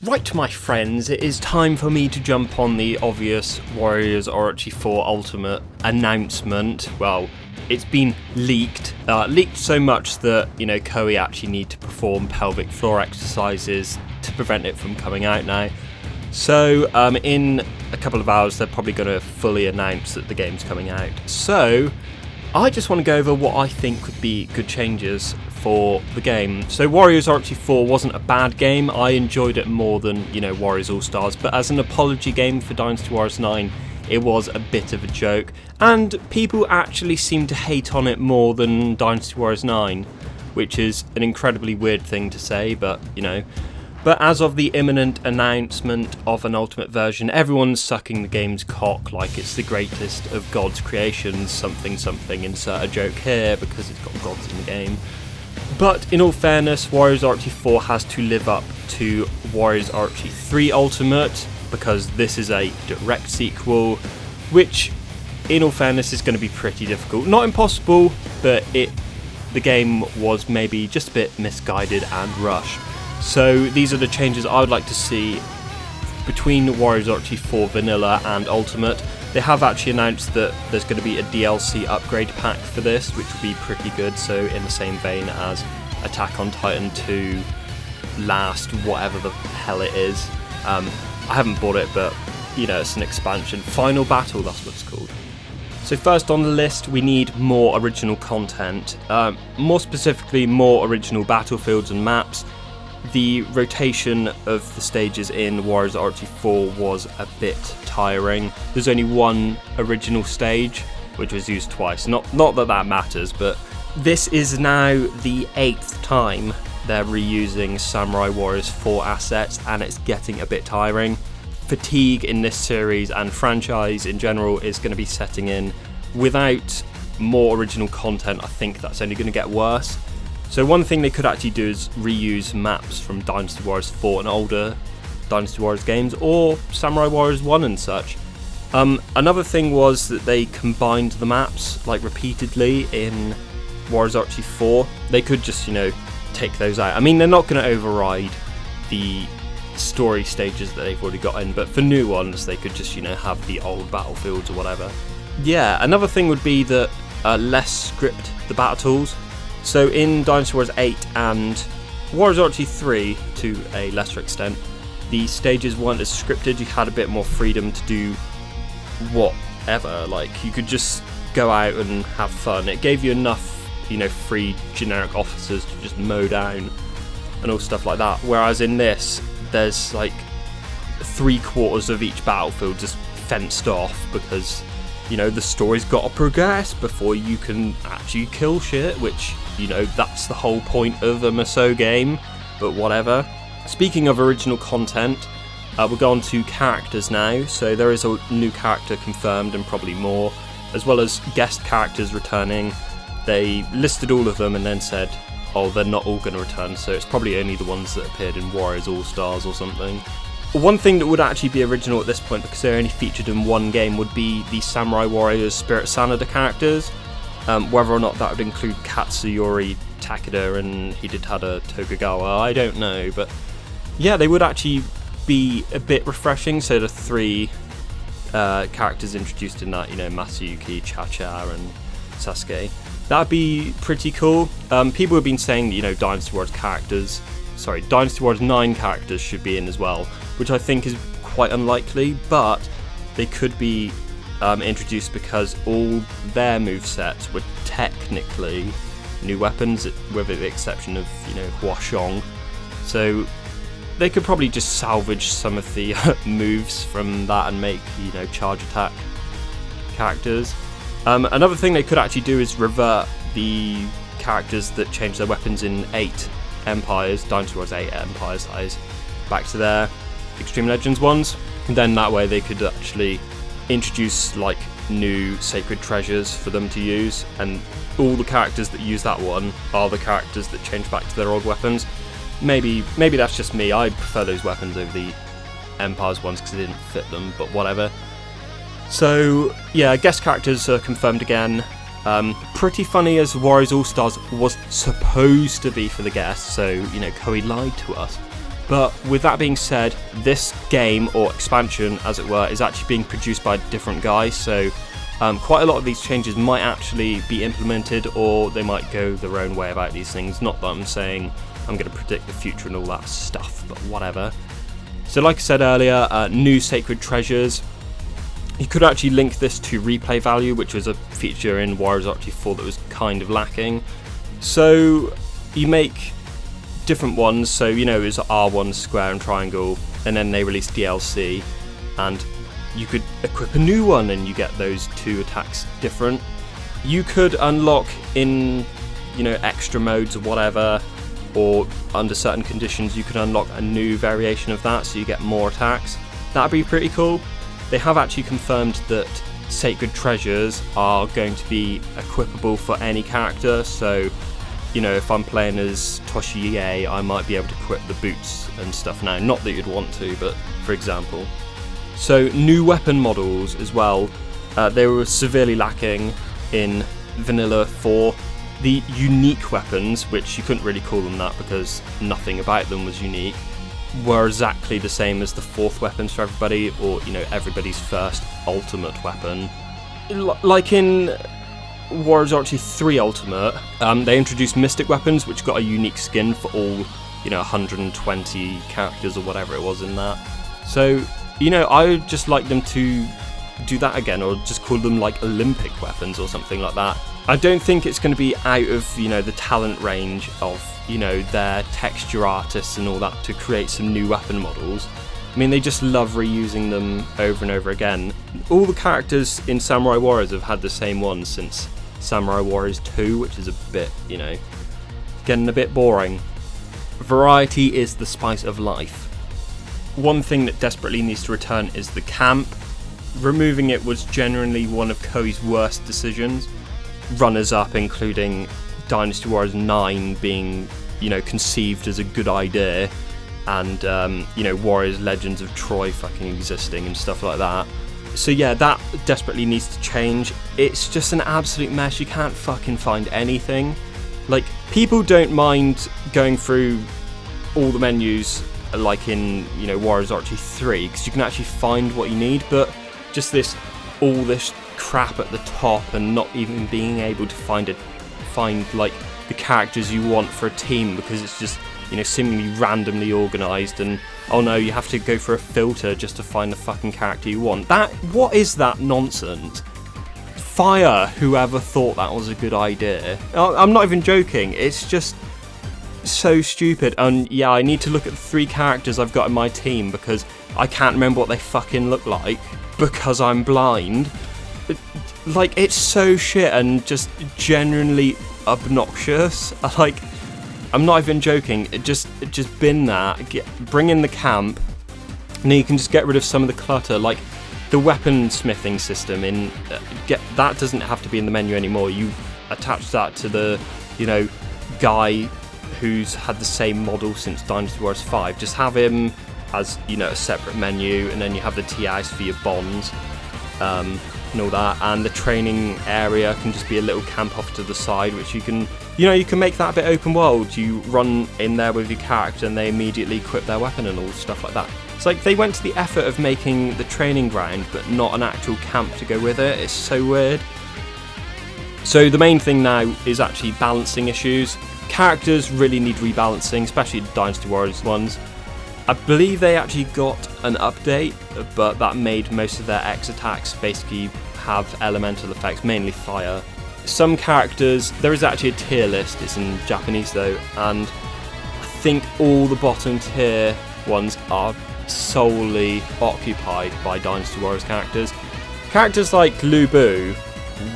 Right, my friends, it is time for me to jump on the obvious Warriors Orochi 4 Ultimate announcement. Well, it's been leaked. Leaked so much that, Koei actually need to perform pelvic floor exercises to prevent it from coming out now. So, in a couple of hours, they're probably going to fully announce that the game's coming out. So, I just want to go over what I think could be good changes for the game. So Warriors Orochi 4 wasn't a bad game. I enjoyed it more than, Warriors All-Stars, but as an apology game for Dynasty Warriors 9, it was a bit of a joke, and people actually seem to hate on it more than Dynasty Warriors 9, which is an incredibly weird thing to say, but, But as of the imminent announcement of an Ultimate version, everyone's sucking the game's cock like it's the greatest of God's creations, something, insert a joke here, because it's got gods in the game. But in all fairness, Warriors Orochi 4 has to live up to Warriors Orochi 3 Ultimate, because this is a direct sequel, which, in all fairness, is going to be pretty difficult. Not impossible, but the game was maybe just a bit misguided and rushed. So these are the changes I would like to see between Warriors Orochi 4 Vanilla and Ultimate. They have actually announced that there's going to be a DLC upgrade pack for this, which will be pretty good, so in the same vein as Attack on Titan 2 Last, whatever the hell it is. I haven't bought it, but, it's an expansion. Final Battle, that's what it's called. So first on the list, we need more original content. More specifically, more original battlefields and maps. The rotation of the stages in Warriors Orochi 4 was a bit tiring. There's only one original stage, which was used twice. Not that matters, but this is now the 8th time they're reusing Samurai Warriors 4 assets, and it's getting a bit tiring. Fatigue in this series and franchise in general is going to be setting in. Without more original content, I think that's only going to get worse. So one thing they could actually do is reuse maps from Dynasty Warriors 4 and older Dynasty Warriors games, or Samurai Warriors 1 and such. Another thing was that they combined the maps repeatedly in Warriors Orochi 4. They could just, take those out. I mean, they're not going to override the story stages that they've already got in, but for new ones, they could just, have the old battlefields or whatever. Yeah, another thing would be that less script the battles. So in Dynasty Warriors 8 and Warriors Orochi 3, to a lesser extent, the stages weren't as scripted. You had a bit more freedom to do whatever. You could just go out and have fun. It gave you enough, free generic officers to just mow down and all stuff like that. Whereas in this, there's 3/4 of each battlefield just fenced off because, the story's got to progress before you can actually kill shit, which, that's the whole point of a Musou game, but whatever. Speaking of original content, we'll go on to characters now. So there is a new character confirmed and probably more, as well as guest characters returning. They listed all of them and then said, oh, they're not all going to return, so it's probably only the ones that appeared in Warriors All-Stars or something. One thing that would actually be original at this point, because they're only featured in one game, would be the Samurai Warriors Spirit Sanada characters. Whether or not that would include Katsuyori Takeda and Hidetaka Tokugawa, I don't know. But yeah, they would actually be a bit refreshing. So the 3 characters introduced in that, Masayuki, Cha-Cha and Sasuke. That'd be pretty cool. People have been saying, Dynasty Warriors 9 characters should be in as well, which I think is quite unlikely, but they could be introduced because all their movesets were technically new weapons, with the exception of, Huashong. So they could probably just salvage some of the moves from that and make, charge attack characters. Another thing they could actually do is revert the characters that change their weapons in 8 Empires, Dynasty Warriors 8 Empires, that is, back to their Extreme Legends ones. And then that way they could actually introduce new sacred treasures for them to use, and all the characters that use that one are the characters that change back to their old weapons. Maybe that's just me. I prefer those weapons over the Empires ones because they didn't fit them, but whatever. So yeah, guest characters are confirmed again. Pretty funny, as Warriors All-Stars was supposed to be for the guests, so Koei lied to us. But with that being said, this game, or expansion as it were, is actually being produced by different guys, so quite a lot of these changes might actually be implemented, or they might go their own way about these things. Not that I'm saying I'm going to predict the future and all that stuff, but whatever. So like I said earlier, new sacred treasures. You could actually link this to replay value, which was a feature in Warriors Archery 4 that was kind of lacking. So you make different ones, so you know, it was R1, square and triangle, and then they released DLC, and you could equip a new one and you get those two attacks different. You could unlock in, you know, extra modes or whatever, or under certain conditions you could unlock a new variation of that so you get more attacks. That'd be pretty cool. They have actually confirmed that sacred treasures are going to be equipable for any character, so you know, if I'm playing as Toshie, I might be able to equip the boots and stuff now. Not that you'd want to, but for example. So new weapon models as well. They were severely lacking in Vanilla 4. The unique weapons, which you couldn't really call them that because nothing about them was unique, were exactly the same as the fourth weapons for everybody, or you know, everybody's first ultimate weapon. Like in Warriors Archery 3 Ultimate, they introduced mystic weapons, which got a unique skin for all, you know, 120 characters or whatever it was in that. So, you know, I would just like them to do that again, or just call them like Olympic weapons or something like that. I don't think it's going to be out of, you know, the talent range of, you know, their texture artists and all that to create some new weapon models. I mean, they just love reusing them over and over again. All the characters in Samurai Warriors have had the same ones since Samurai Warriors 2, which is a bit, you know, getting a bit boring. Variety is the spice of life. One thing that desperately needs to return is the camp. Removing it was generally one of Koei's worst decisions. Runners-up including Dynasty Warriors 9 being, you know, conceived as a good idea, and you know, Warriors Legends of Troy fucking existing and stuff like that. So yeah, that desperately needs to change. It's just an absolute mess. You can't fucking find anything. Like, people don't mind going through all the menus like in, you know, Warriors Archery 3, because you can actually find what you need, but just all this crap at the top and not even being able to find like the characters you want for a team, because it's just, you know, seemingly randomly organised, and oh no, you have to go for a filter just to find the fucking character you want. What is that nonsense? Fire whoever thought that was a good idea. I'm not even joking, it's just so stupid. And yeah, I need to look at the 3 characters I've got in my team because I can't remember what they fucking look like because I'm blind. Like, it's so shit and just genuinely obnoxious. Like, I'm not even joking. Just bin that. Bring in the camp, and then you can just get rid of some of the clutter. Like the weapon smithing system in that doesn't have to be in the menu anymore. You attach that to the, you know, guy who's had the same model since Dynasty Warriors 5. Just have him as, you know, a separate menu, and then you have the TIs for your bonds. And all that, and the training area can just be a little camp off to the side, which you can, you know, you can make that a bit open world. You run in there with your character and they immediately equip their weapon and all stuff like that. It's like they went to the effort of making the training ground but not an actual camp to go with it. It's so weird. So the main thing now is actually balancing issues. Characters really need rebalancing, especially the Dynasty Warriors ones. I believe they actually got an update, but that made most of their X attacks basically have elemental effects, mainly fire. Some characters, there is actually a tier list, it's in Japanese though, and I think all the bottom tier ones are solely occupied by Dynasty Warriors characters. Characters like Lu Bu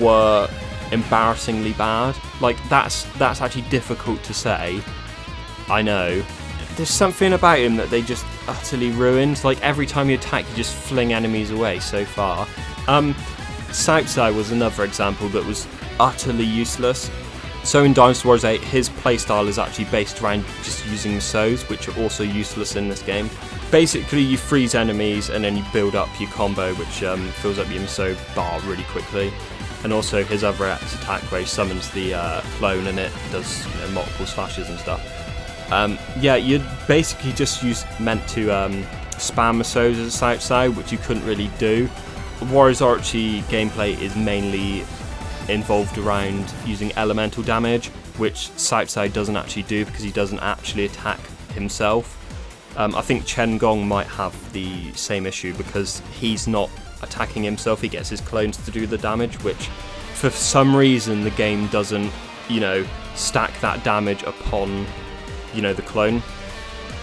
were embarrassingly bad. Like, that's actually difficult to say, I know. There's something about him that they just utterly ruined. Like, every time you attack, you just fling enemies away so far. Southside was another example that was utterly useless. So in Dynasty Warriors 8, his playstyle is actually based around just using So's, which are also useless in this game. Basically, you freeze enemies and then you build up your combo, which fills up your Miso bar really quickly. And also his other X attack where he summons the clone and it does, you know, multiple slashes and stuff. Yeah, you're basically just meant to spam Masos as a side side, which you couldn't really do. Warriors Orochi gameplay is mainly involved around using elemental damage, which side doesn't actually do because he doesn't actually attack himself. I think Chen Gong might have the same issue because he's not attacking himself, he gets his clones to do the damage, which for some reason the game doesn't, stack that damage upon, the clone.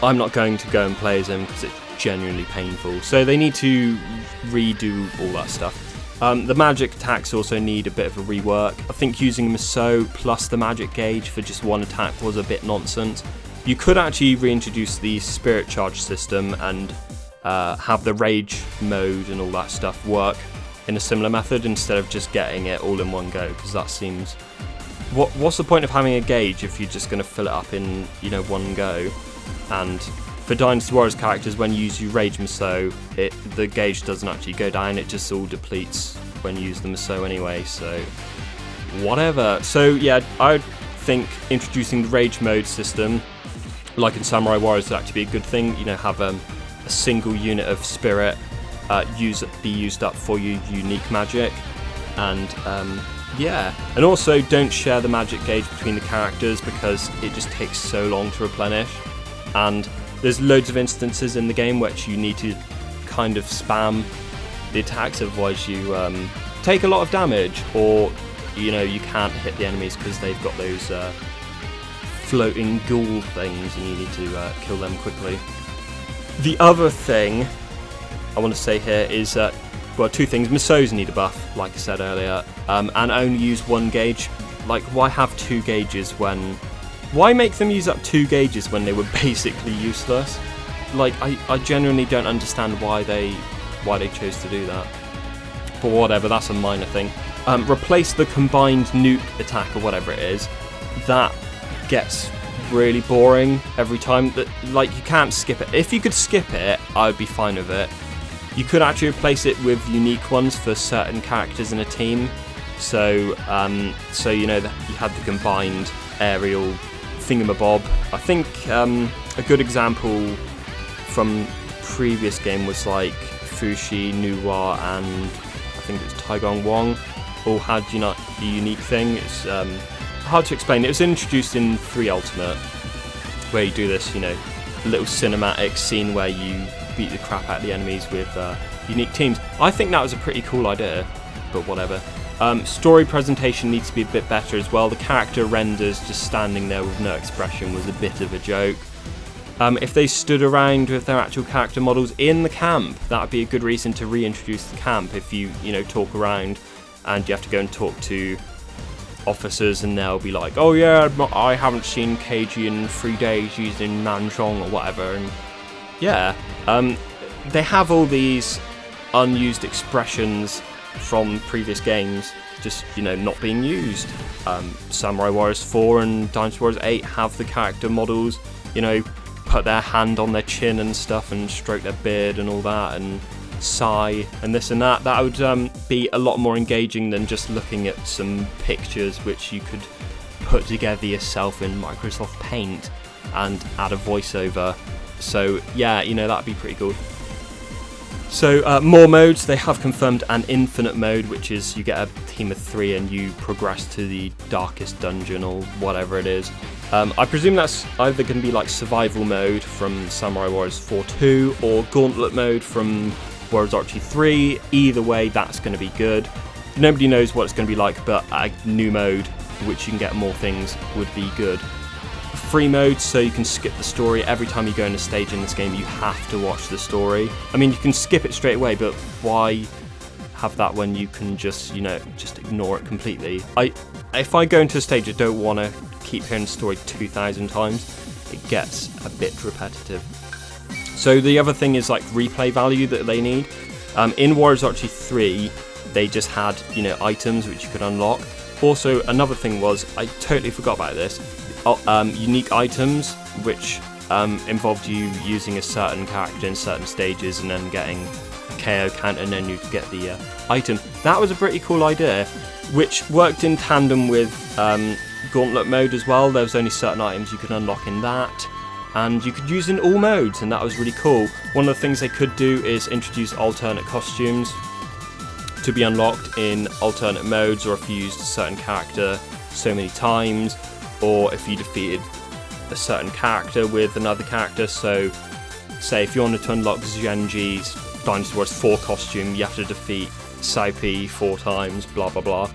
I'm not going to go and play as him because it's genuinely painful, so they need to redo all that stuff. The magic attacks also need a bit of a rework. I think using Maso plus the magic gauge for just one attack was a bit nonsense. You could actually reintroduce the spirit charge system and have the rage mode and all that stuff work in a similar method instead of just getting it all in one go, because that seems... What's the point of having a gauge if you're just going to fill it up in, one go? And for Dynasty Warriors characters, when you use your Rage Maso, the gauge doesn't actually go down, it just all depletes when you use the Maso anyway, so whatever. So yeah, I think introducing the Rage Mode system, like in Samurai Warriors, would actually be a good thing. Have a single unit of Spirit be used up for your unique magic, and yeah, and also don't share the magic gauge between the characters because it just takes so long to replenish, and there's loads of instances in the game which you need to kind of spam the attacks, otherwise you take a lot of damage, or you can't hit the enemies because they've got those floating ghoul things and you need to kill them quickly. The other thing I want to say here is two things. Masos need a buff, like I said earlier, and only use one gauge. Like, why have two gauges when... Why make them use up two gauges when they were basically useless? Like, I genuinely don't understand why they chose to do that. But whatever, that's a minor thing. Replace the combined nuke attack or whatever it is. That gets really boring every time. Like, you can't skip it. If you could skip it, I would be fine with it. You could actually replace it with unique ones for certain characters in a team. So that you had the combined aerial thingamabob. I think a good example from previous game was like Fushi, Nuwa, and I think it was Taigong Wong all had the unique thing. It's hard to explain. It was introduced in 3 Ultimate, where you do this, little cinematic scene where you beat the crap out of the enemies with unique teams. I think that was a pretty cool idea, but whatever. Story presentation needs to be a bit better as well. The character renders just standing there with no expression was a bit of a joke. If they stood around with their actual character models in the camp, that would be a good reason to reintroduce the camp. If you talk around and you have to go and talk to officers and they'll be like, oh yeah, I haven't seen KG in 3 days using Nanzhong or whatever, and yeah, they have all these unused expressions from previous games just not being used. Samurai Warriors 4 and Dynasty Warriors 8 have the character models put their hand on their chin and stuff and stroke their beard and all that and sigh and this and that. That would be a lot more engaging than just looking at some pictures which you could put together yourself in Microsoft Paint and add a voiceover. So yeah, that'd be pretty cool. So more modes. They have confirmed an infinite mode, which is you get a team of 3 and you progress to the darkest dungeon or whatever it is. I presume that's either going to be like survival mode from Samurai Warriors 4-2 or gauntlet mode from Warriors Orochi 3. Either way, that's going to be good. Nobody knows what it's going to be like, but a new mode, which you can get more things, would be good. Free mode, so you can skip the story. Every time you go in a stage in this game, you have to watch the story. I mean, you can skip it straight away, but why have that when you can just ignore it completely? If I go into a stage, I don't want to keep hearing the story 2,000 times. It gets a bit repetitive. So the other thing is like replay value that they need. In Warriors Orochi 3, they just had items which you could unlock. Also, another thing was, I totally forgot about this. Unique items, which involved you using a certain character in certain stages and then getting a KO count, and then you'd get the item. That was a pretty cool idea, which worked in tandem with Gauntlet mode as well. There was only certain items you could unlock in that. and you could use it in all modes, and that was really cool. One of the things they could do is introduce alternate costumes to be unlocked in alternate modes, or if you used a certain character so many times, or if you defeated a certain character with another character. So say if you wanted to unlock Zenji's Dynasty Warriors 4 costume, you have to defeat Saupi 4 times, blah blah blah.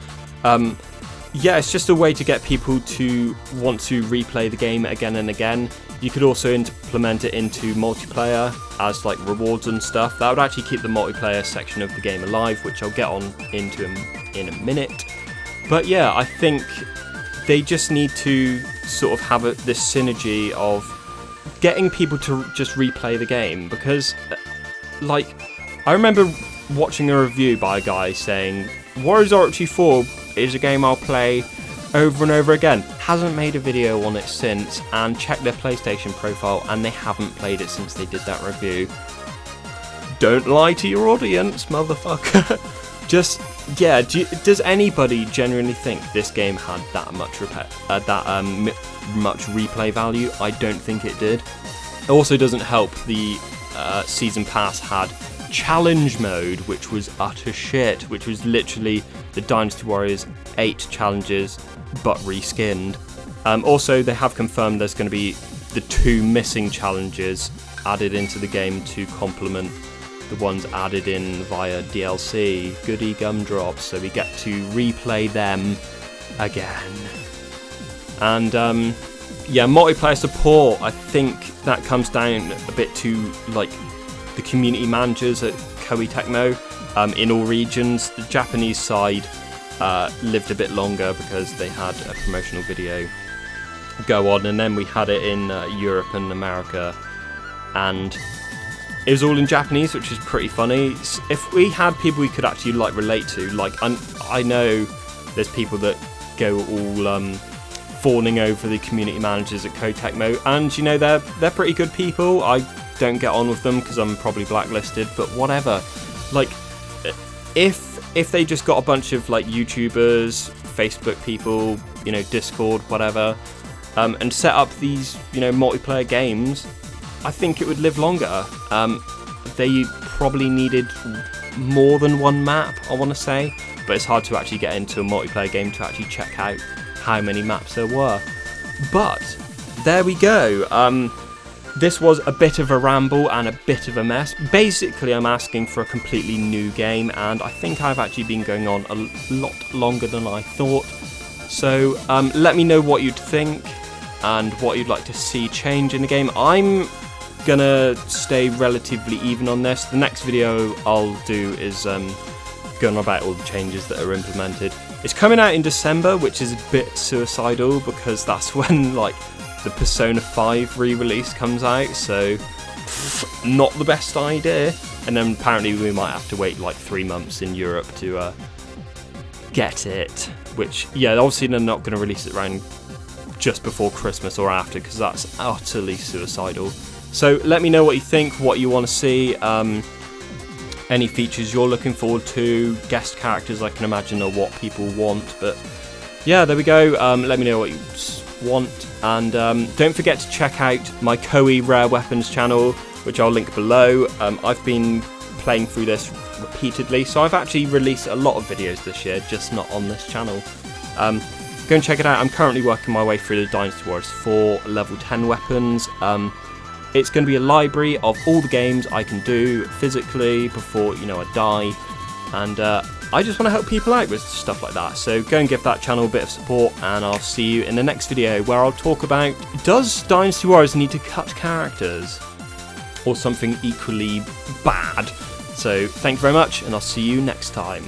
Yeah, it's just a way to get people to want to replay the game again and again. You could also implement it into multiplayer as like rewards and stuff. That would actually keep the multiplayer section of the game alive, which I'll get on into in a minute. But yeah, I think they just need to sort of have this synergy of getting people to just replay the game, because like I remember watching a review by a guy saying Warriors Orochi 4 is a game I'll play over and over again. Hasn't made a video on it since, and checked their PlayStation profile and they haven't played it since they did that review. Don't lie to your audience, motherfucker. Just, yeah, does anybody genuinely think this game had that much much replay value? I don't think it did. It also doesn't help the Season Pass had challenge mode, which was utter shit, which was literally the Dynasty Warriors 8 challenges but reskinned. Also, they have confirmed there's going to be the 2 missing challenges added into the game to complement the ones added in via DLC, goody gumdrops, so we get to replay them again. And yeah, multiplayer support, I think that comes down a bit to like the community managers at Koei Tecmo in all regions. The Japanese side lived a bit longer because they had a promotional video go on, and then we had it in Europe and America, and it was all in Japanese, which is pretty funny. If we had people we could actually like relate to, like I know there's people that go all fawning over the community managers at Koei Tecmo, and you know they're pretty good people. I don't get on with them because I'm probably blacklisted, but whatever. Like if they just got a bunch of like YouTubers, Facebook people, you know, Discord, whatever, and set up these, you know, multiplayer games, I think it would live longer. They probably needed more than one map, I want to say, but it's hard to actually get into a multiplayer game to actually check out how many maps there were. But there we go. This was a bit of a ramble and a bit of a mess. Basically, I'm asking for a completely new game, and I think I've actually been going on a lot longer than I thought. So let me know what you'd think and what you'd like to see change in the game. I'm gonna stay relatively even on this. The next video I'll do is going about all the changes that are implemented. It's coming out in December, which is a bit suicidal because that's when like the Persona 5 re-release comes out, so not the best idea. And then apparently we might have to wait like 3 months in Europe to get it, which, yeah, obviously they're not going to release it around just before Christmas or after, because that's utterly suicidal. So let me know what you think, what you want to see, any features you're looking forward to, guest characters I can imagine are what people want. But yeah, there we go. Let me know what you want, and don't forget to check out my Koei Rare Weapons channel, which I'll link below. I've been playing through this repeatedly, so I've actually released a lot of videos this year, just not on this channel. Go and check it out. I'm currently working my way through the Dynasty Warriors 4 level 10 weapons. It's going to be a library of all the games I can do physically before, you know, I die, and I just want to help people out with stuff like that. So go and give that channel a bit of support, and I'll see you in the next video where I'll talk about, does Dynasty Warriors need to cut characters or something equally bad? So thank you very much, and I'll see you next time.